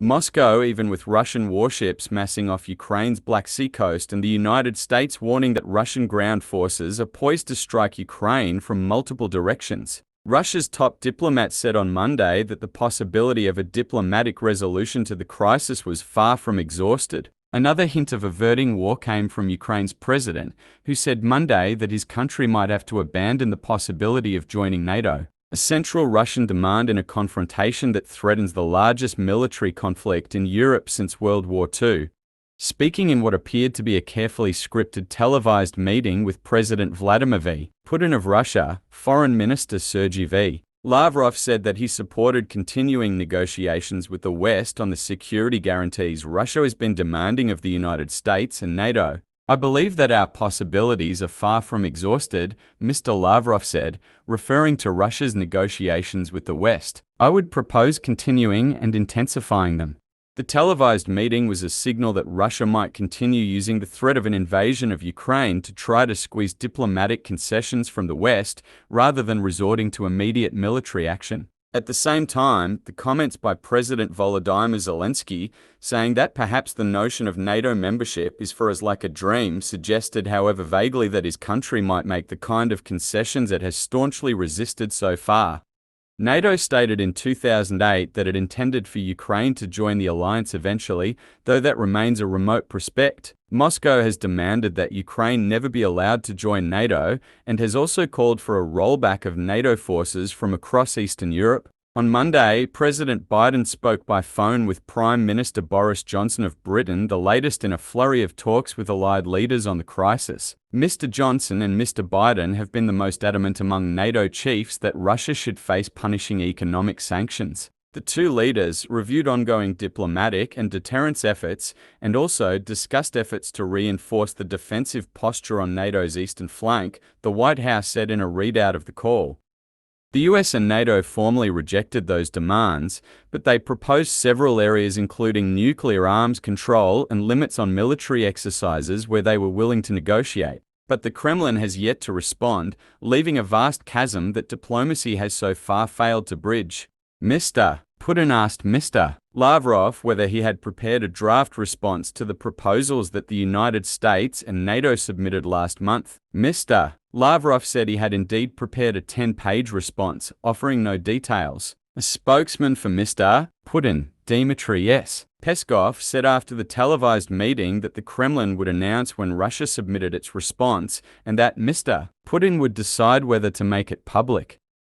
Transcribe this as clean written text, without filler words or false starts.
Moscow, even with Russian warships massing off Ukraine's Black Sea coast and the United States warning that Russian ground forces are poised to strike Ukraine from multiple directions. Russia's top diplomat said on Monday that the possibility of a diplomatic resolution to the crisis was far from exhausted. Another hint of averting war came from Ukraine's president, who said Monday that his country might have to abandon the possibility of joining NATO, a central Russian demand in a confrontation that threatens the largest military conflict in Europe since World War II. Speaking in what appeared to be a carefully scripted televised meeting with President Vladimir Putin of Russia, Foreign Minister Sergei Lavrov said that he supported continuing negotiations with the West on the security guarantees Russia has been demanding of the United States and NATO. "I believe that our possibilities are far from exhausted," Mr. Lavrov said, referring to Russia's negotiations with the West. "I would propose continuing and intensifying them." The televised meeting was a signal that Russia might continue using the threat of an invasion of Ukraine to try to squeeze diplomatic concessions from the West rather than resorting to immediate military action. At the same time, the comments by President Volodymyr Zelensky, saying that perhaps the notion of NATO membership is for us like a dream, suggested, however vaguely, that his country might make the kind of concessions it has staunchly resisted so far. NATO stated in 2008 that it intended for Ukraine to join the alliance eventually, though that remains a remote prospect. Moscow has demanded that Ukraine never be allowed to join NATO and has also called for a rollback of NATO forces from across Eastern Europe. On Monday, President Biden spoke by phone with Prime Minister Boris Johnson of Britain, the latest in a flurry of talks with allied leaders on the crisis. Mr. Johnson and Mr. Biden have been the most adamant among NATO chiefs that Russia should face punishing economic sanctions. The two leaders reviewed ongoing diplomatic and deterrence efforts and also discussed efforts to reinforce the defensive posture on NATO's eastern flank, the White House said in a readout of the call. The US and NATO formally rejected those demands, but they proposed several areas including nuclear arms control and limits on military exercises where they were willing to negotiate. But the Kremlin has yet to respond, leaving a vast chasm that diplomacy has so far failed to bridge. Mr. Putin asked Mr. Lavrov whether he had prepared a draft response to the proposals that the United States and NATO submitted last month. Mr. Lavrov said he had indeed prepared a 10-page response, offering no details. A spokesman for Mr. Putin, Dmitry S. Peskov, said after the televised meeting that the Kremlin would announce when Russia submitted its response and that Mr. Putin would decide whether to make it public.